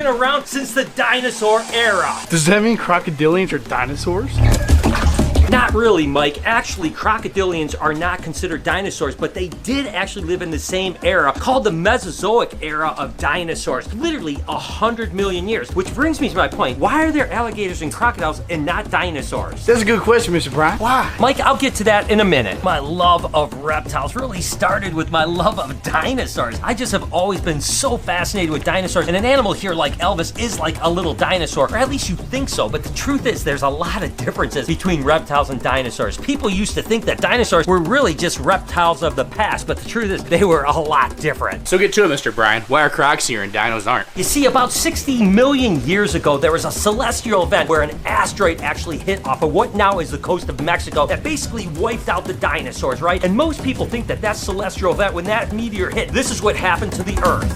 been around since the dinosaur era. Does that mean crocodilians are dinosaurs? Not really, Mike. Actually, crocodilians are not considered dinosaurs, but they did actually live in the same era called the Mesozoic era of dinosaurs. Literally 100 million years. Which brings me to my point. Why are there alligators and crocodiles and not dinosaurs? That's a good question, Mr. Brian. Why? Mike, I'll get to that in a minute. My love of reptiles really started with my love of dinosaurs. I just have always been so fascinated with dinosaurs, and an animal here like Elvis is like a little dinosaur, or at least you think so, but the truth is there's a lot of differences between reptiles and dinosaurs. People used to think that dinosaurs were really just reptiles of the past, but the truth is they were a lot different. So get to it, Mr. Brian. Why are crocs here and dinos aren't? You see, about 60 million years ago, there was a celestial event where an asteroid actually hit off of what now is the coast of Mexico that basically wiped out the dinosaurs, right? And most people think that that celestial event, when that meteor hit, this is what happened to the Earth.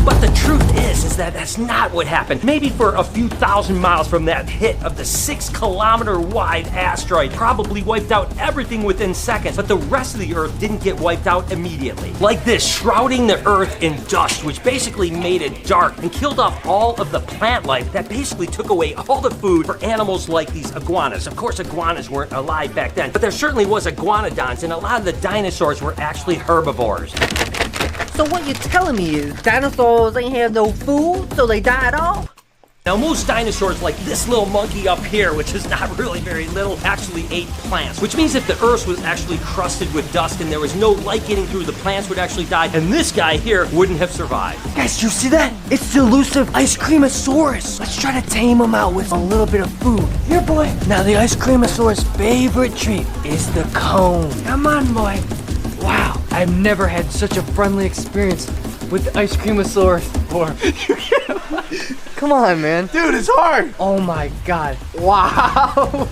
But the truth is that that's not what happened. Maybe for a few thousand miles from that hit of the 6-kilometer wide asteroid probably wiped out everything within seconds, but the rest of the Earth didn't get wiped out immediately. Like this, shrouding the Earth in dust, which basically made it dark and killed off all of the plant life that basically took away all the food for animals like these iguanas. Of course, iguanas weren't alive back then, but there certainly was iguanodons, and a lot of the dinosaurs were actually herbivores. So what you're telling me is dinosaurs ain't have no food, so they died off? Now, most dinosaurs, like this little monkey up here, which is not really very little, actually ate plants, which means if the Earth was actually crusted with dust and there was no light getting through, the plants would actually die, and this guy here wouldn't have survived. Guys, you see that? It's the elusive ice creamosaurus. Let's try to tame him out with a little bit of food. Here, boy. Now, the ice creamosaurus' favorite treat is the cone. Come on, boy. Wow, I've never had such a friendly experience with the ice creamosaurus before. Come on, man. Dude, it's hard. Oh my god. Wow.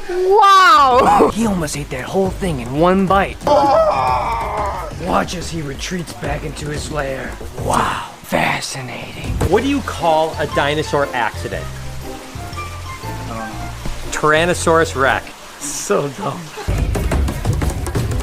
Wow. He almost ate that whole thing in one bite. Watch as he retreats back into his lair. Wow. Fascinating. What do you call a dinosaur accident? Tyrannosaurus Rex. So dumb.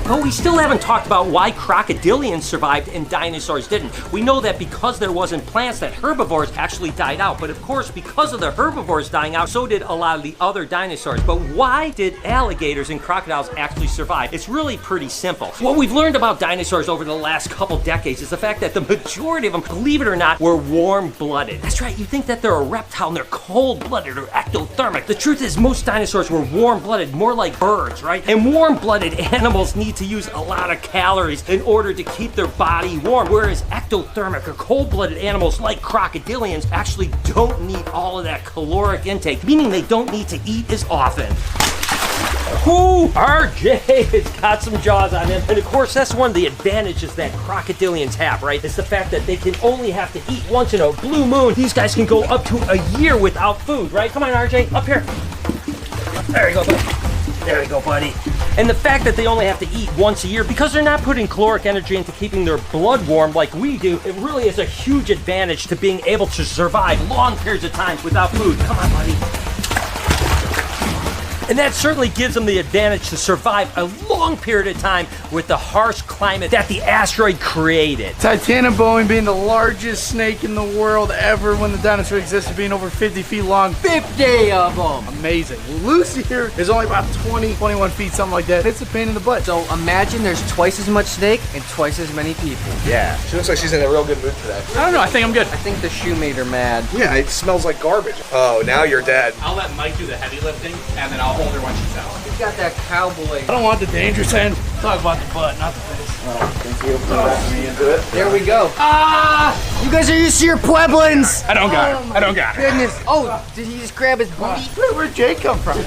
But we still haven't talked about why crocodilians survived and dinosaurs didn't. We know that because there wasn't plants, that herbivores actually died out. But of course, because of the herbivores dying out, so did a lot of the other dinosaurs. But why did alligators and crocodiles actually survive? It's really pretty simple. What we've learned about dinosaurs over the last couple decades is the fact that the majority of them, believe it or not, were warm-blooded. That's right, you think that they're a reptile and they're cold-blooded or ectothermic. The truth is most dinosaurs were warm-blooded, more like birds, right? And warm-blooded animals need to use a lot of calories in order to keep their body warm, whereas ectothermic or cold-blooded animals like crocodilians actually don't need all of that caloric intake, meaning they don't need to eat as often. Ooh, RJ has got some jaws on him. And of course, that's one of the advantages that crocodilians have, right? It's the fact that they can only have to eat once in a blue moon. These guys can go up to a year without food, right? Come on, RJ, up here. There you go, buddy. There you go, buddy. And the fact that they only have to eat once a year, because they're not putting caloric energy into keeping their blood warm like we do, it really is a huge advantage to being able to survive long periods of time without food. Come on, buddy. And that certainly gives them the advantage to survive a long period of time with the harsh climate that the asteroid created. Titanoboa being the largest snake in the world ever when the dinosaur existed, being over 50 feet long. 50 of them. Amazing. Lucy here is only about 20, 21 feet, something like that. It's a pain in the butt. So imagine there's twice as much snake and twice as many people. Yeah, she looks like she's in a real good mood today. I don't know, I think I'm good. I think the shoe made her mad. Yeah, it smells like garbage. Oh, now you're dead. I'll let Mike do the heavy lifting, and then I'll hold her when she's out. He's got that cowboy. I don't want the dangerous end. Talk about the butt, not the face. Oh, thank you for backing me into it. There we go. Ah! You guys are used to your Pueblans. I don't got it. I don't got it. Goodness. Oh, did he just grab his booty? Where'd Jay come from?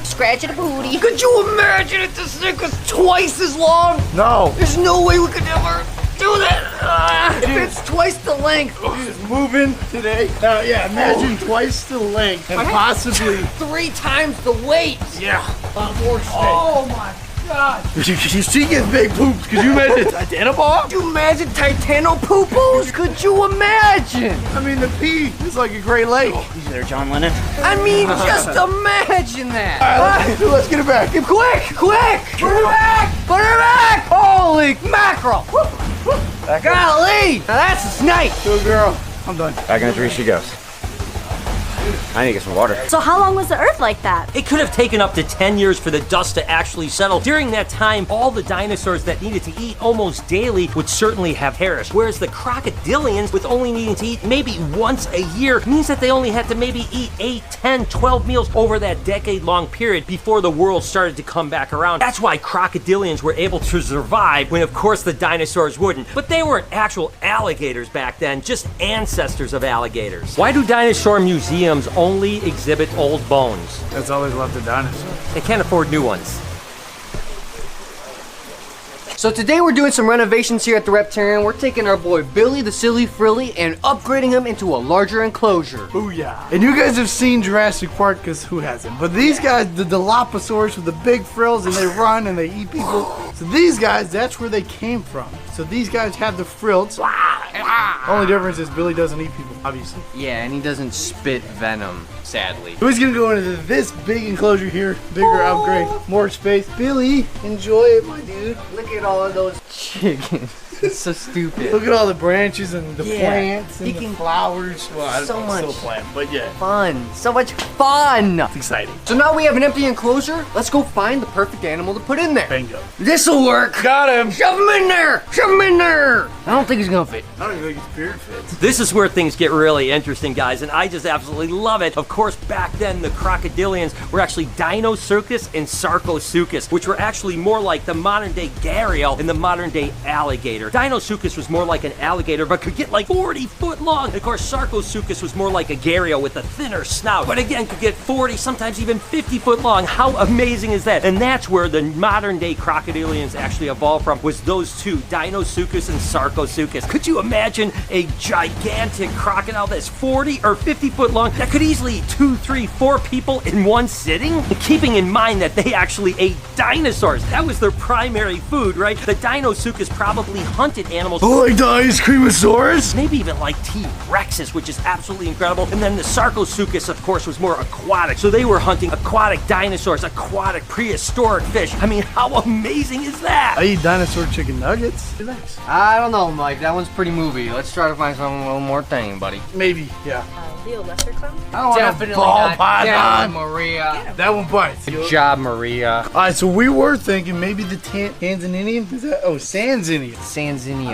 Scratching a booty. Could you imagine if this thing was twice as long? No. There's no way we could ever do that. If it's twice the length. He's moving today. Yeah, imagine twice the length and possibly 3 times the weight. Yeah, a lot more snake. Oh my God. She gets big poops. Could you imagine Titanoball? Could you imagine Titanopoopos? Could you imagine? I mean, the pee is like a Great Lake. You there, John Lennon? I mean, just imagine that. All right, let's get it back. Quick! Put her back! Put her back! Holy mackerel! Golly! Now that's a snake! Good girl. I'm done. Back in the tree she goes. I need to get some water. So how long was the Earth like that? It could have taken up to 10 years for the dust to actually settle. During that time, all the dinosaurs that needed to eat almost daily would certainly have perished. Whereas the crocodilians, with only needing to eat maybe once a year, means that they only had to maybe eat 8, 10, 12 meals over that decade-long period before the world started to come back around. That's why crocodilians were able to survive when, of course, the dinosaurs wouldn't. But they weren't actual alligators back then, just ancestors of alligators. Why do dinosaur museums only exhibit old bones? That's all there's left of dinosaurs. They can't afford new ones. So today we're doing some renovations here at the Reptarian. We're taking our boy Billy the Silly Frilly and upgrading him into a larger enclosure. Booyah. And you guys have seen Jurassic Park, because who hasn't? But these guys, the Dilophosaurus with the big frills, and they run and they eat people. So these guys, that's where they came from. So these guys have the frills. Only difference is Billy doesn't eat people, obviously. Yeah, and he doesn't spit venom, sadly. Who's gonna go into this big enclosure here? Bigger upgrade, more space. Billy, enjoy it, my dude. Look at all of those chickens. It's so stupid. Look at all the branches and the Yeah, plants and he the can- flowers. Well, I don't so know, it's much. still a plant, but yeah, Fun. So much fun. it's exciting. So now we have an empty enclosure. Let's go find the perfect animal to put in there. Bingo. This'll work. Got him. Shove him in there. Shove him in there. I don't think he's gonna fit. I don't even think his beard fits. This is where things get really interesting, guys, and I just absolutely love it. Of course, back then, the crocodilians were actually Deinosuchus and Sarcosuchus, which were actually more like the modern-day gharial and the modern-day alligator. Deinosuchus was more like an alligator, but could get like 40 foot long. Of course, Sarcosuchus was more like a gharial with a thinner snout, but again, could get 40, sometimes even 50 foot long. How amazing is that? And that's where the modern-day crocodilians actually evolved from, was those two, Deinosuchus and Sarcosuchus. Could you imagine a gigantic crocodile that's 40 or 50 foot long that could easily eat 2, 3, 4 people in one sitting? And keeping in mind that they actually ate dinosaurs. That was their primary food, right? The Deinosuchus probably hunted animals. Like the ice creamosaurus? Maybe even like T-Rexes, which is absolutely incredible. And then the Sarcosuchus, of course, was more aquatic. So they were hunting aquatic dinosaurs, aquatic prehistoric fish. I mean, how amazing is that? I eat dinosaur chicken nuggets. Relax. I don't know, Mike. That one's pretty movie. Let's try to find something a little more tame, buddy. Maybe, yeah. Leo Lesser Clown? I don't want Definitely a ball not. python. Damn, Maria. That one bites. Good job, Maria. All right, so we were thinking maybe the Tanzanian. Is that? Oh, Sanzinian. I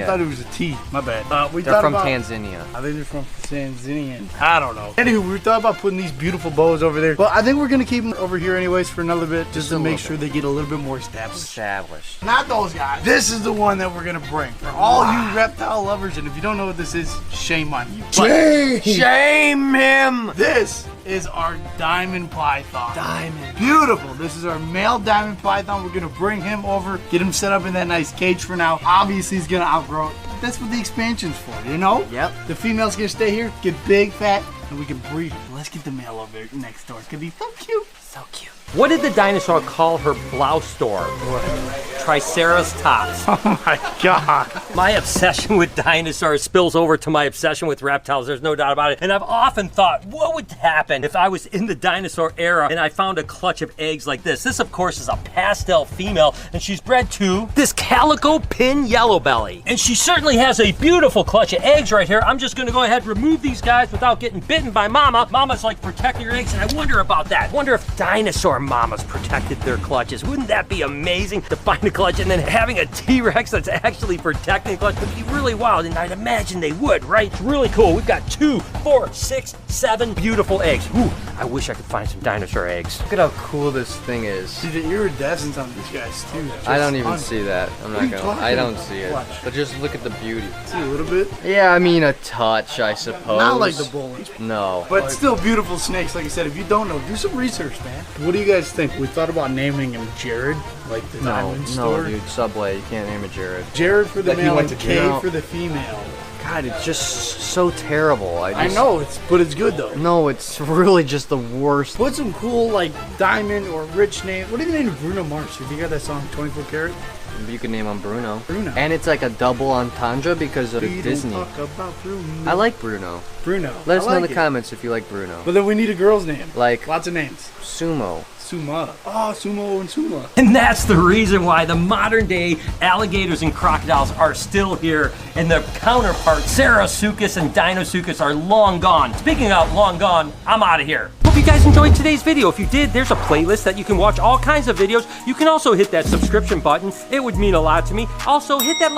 thought Tanzania. it was a T. My bad. We They're thought from about, Tanzania. I think they're from Tanzanian. I don't know. Anywho, we thought about putting these beautiful bows over there. But I think we're gonna keep them over here anyways for another bit, just to make sure they get a little bit more established. Established. Not those guys. This is the one that we're gonna bring for all you reptile lovers. And if you don't know what this is, shame on you. Shame him. This is our diamond python. Diamond. Beautiful. This is our male diamond python. We're gonna bring him over, get him set up in that nice cage for now. Obviously, he's gonna outgrow it. That's what the expansion's for, you know? Yep. The female's gonna stay here, get big, fat, and we can breed him. Let's get the male over there next door, because he's so cute. So cute. What did the dinosaur call her blouse store? Triceratops. Oh my God. My obsession with dinosaurs spills over to my obsession with reptiles. There's no doubt about it. And I've often thought, what would happen if I was in the dinosaur era and I found a clutch of eggs like this? This, of course, is a pastel female, and she's bred to this calico pin yellow belly. And she certainly has a beautiful clutch of eggs right here. I'm just gonna go ahead and remove these guys without getting bitten by mama. Mama's like protecting her eggs, and I wonder about that. Wonder if dinosaur mamas protected their clutches. Wouldn't that be amazing to find a clutch and then having a T-Rex that's actually protecting the clutch? Would be really wild, and I'd imagine they would, right? It's really cool. We've got 2, 4, 6, 7 beautiful eggs. Ooh, I wish I could find some dinosaur eggs. Look at how cool this thing is. See the iridescence on these guys too. I don't even see that. I'm What are not you gonna. talking I don't about? see it. Watch. But just look at the beauty. See a little bit. Yeah, I mean a touch, I suppose. Not like the bullies. No. But still beautiful snakes. Like I said, if you don't know, do some research, man. What do you guys think? We thought about naming him Jared, like the diamond store. No, dude. Subway. You can't name it Jared. Jared for the Like he male went and to Kay jail. for the female. God, it's just so terrible. I know, but it's good though. No, it's really just the worst. Put some cool like diamond or rich name. What do you name Bruno Mars? If you got that song 24 Karat. You can name him Bruno. Bruno. And it's like a double entendre because of Disney. Don't talk about Bruno. I like Bruno. Bruno. Let us know in like the it. comments if you like Bruno. But then we need a girl's name. Like Lots of names. Sumo. Suma. Oh, Sumo and Suma. And that's the reason why the modern day alligators and crocodiles are still here, and their counterparts, Sarasuchus and Dinosuchus, are long gone. Speaking of long gone, I'm out of here. Hope you guys enjoyed today's video. If you did, there's a playlist that you can watch all kinds of videos. You can also hit that subscription button. It would mean a lot to me. Also, hit that like